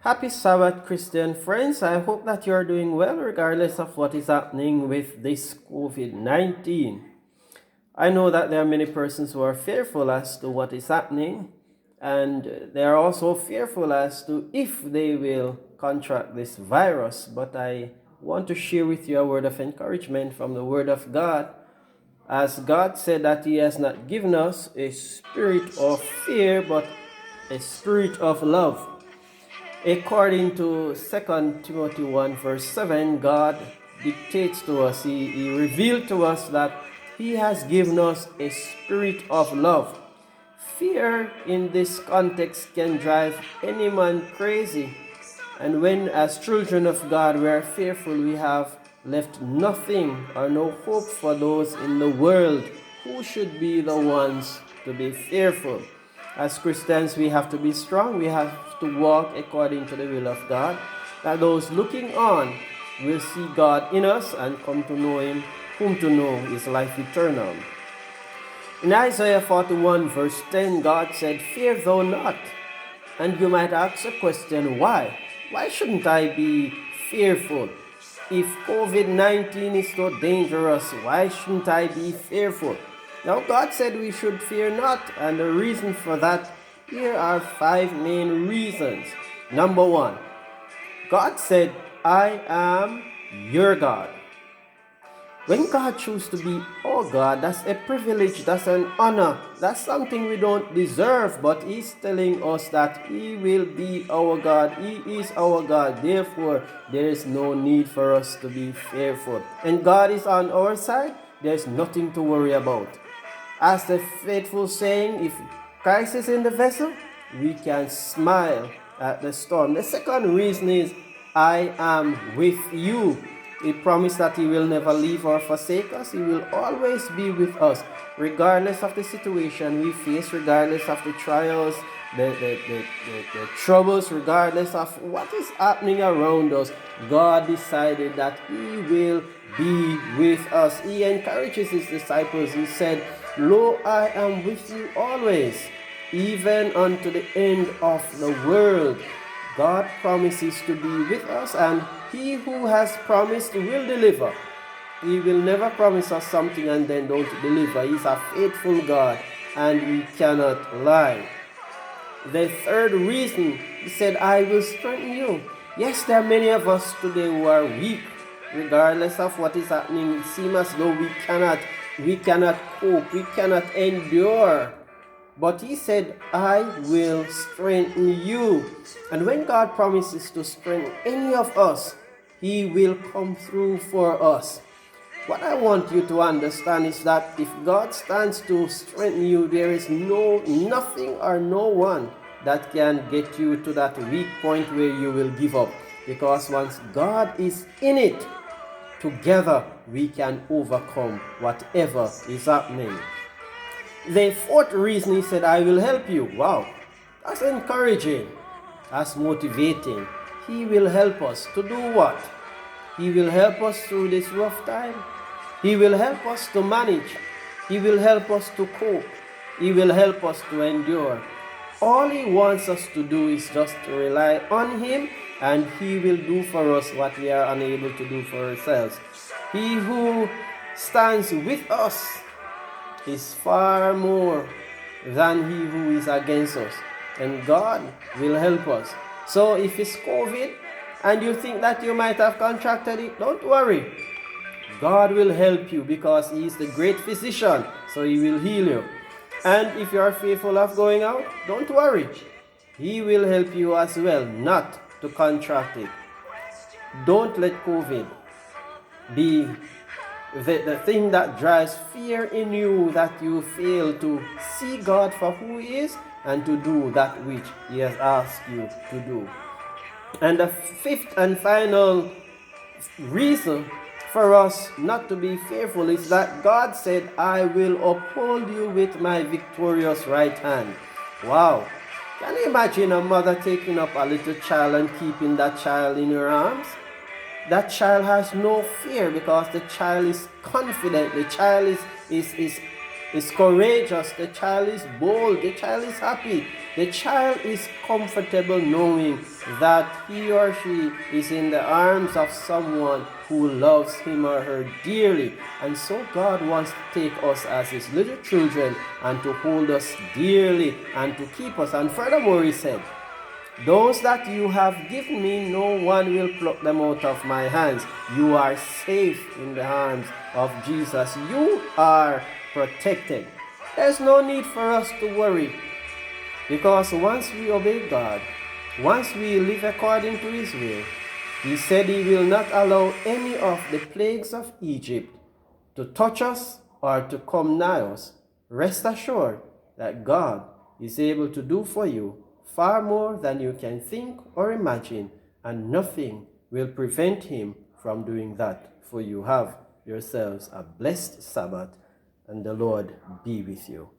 Happy Sabbath, Christian friends. I hope that you are doing well regardless of what is happening with this COVID-19. I know that there are many persons who are fearful as to what is happening, and they are also fearful as to if they will contract this virus. But I want to share with you a word of encouragement from the Word of God, as God said that He has not given us a spirit of fear, but a spirit of love. According to 2 Timothy 1 verse 7, God dictates to us, He revealed to us that He has given us a spirit of love. Fear in this context can drive any man crazy. And when as children of God we are fearful, we have left nothing or no hope for those in the world who should be the ones to be fearful. As Christians, we have to be strong. We have to walk according to the will of God, that those looking on will see God in us and come to know Him, whom to know is life eternal. In Isaiah 41 verse 10, God said, "Fear thou not." And you might ask a question, why? Why shouldn't I be fearful? If COVID-19 is so dangerous, why shouldn't I be fearful? Now, God said we should fear not, and the reason for that, here are 5 main reasons. Number 1, God said, "I am your God." When God chooses to be our God, that's a privilege, that's an honor, that's something we don't deserve, but He's telling us that He will be our God. He is our God. Therefore, there is no need for us to be fearful. And God is on our side, there's nothing to worry about. As the faithful saying, if Christ is in the vessel, we can smile at the storm. The second reason is, I am with you. He promised that He will never leave or forsake us. He will always be with us, regardless of the situation we face, regardless of the trials, the troubles, regardless of what is happening around us. God decided that He will be with us. He encourages His disciples. He said, "Lo, I am with you always, even unto the end of the world." God promises to be with us, and He who has promised will deliver. He will never promise us something and then don't deliver. He's a faithful God, and He cannot lie. The third reason, He said, "I will strengthen you." Yes, there are many of us today who are weak. Regardless of what is happening, it seems as though we cannot cope, we cannot endure. But He said, "I will strengthen you." And when God promises to strengthen any of us, He will come through for us. What I want you to understand is that if God stands to strengthen you, there is nothing or no one that can get you to that weak point where you will give up. Because once God is in it, together we can overcome whatever is happening. The fourth reason, He said, "I will help you." Wow, that's encouraging. That's motivating. He will help us to do what? He will help us through this rough time. He will help us to manage. He will help us to cope. He will help us to endure. All He wants us to do is just to rely on Him, and He will do for us what we are unable to do for ourselves. He who stands with us is far more than he who is against us, and God will help us. So if it's COVID and you think that you might have contracted it, don't worry. God will help you because He is the great physician, so He will heal you. And if you are fearful of going out, don't worry. He will help you as well not to contract it. Don't let COVID be the thing that drives fear in you, that you fail to see God for who He is and to do that which He has asked you to do. And the fifth and final reason for us not to be fearful is that God said, "I will uphold you with my victorious right hand." Wow. Can you imagine a mother taking up a little child and keeping that child in her arms? That child has no fear because the child is confident, the child is courageous, the child is bold, the child is happy. The child is comfortable knowing that he or she is in the arms of someone who loves him or her dearly. And so God wants to take us as his little children and to hold us dearly and to keep us. And furthermore, he said, those that you have given me, no one will pluck them out of my hands. You are safe in the arms of Jesus. You are protected. There's no need for us to worry, because once we obey God, once we live according to his will, he said he will not allow any of the plagues of Egypt to touch us or to come nigh us. Rest assured that God is able to do for you far more than you can think or imagine, and nothing will prevent him from doing that for you. Have yourselves a blessed Sabbath, and the Lord be with you.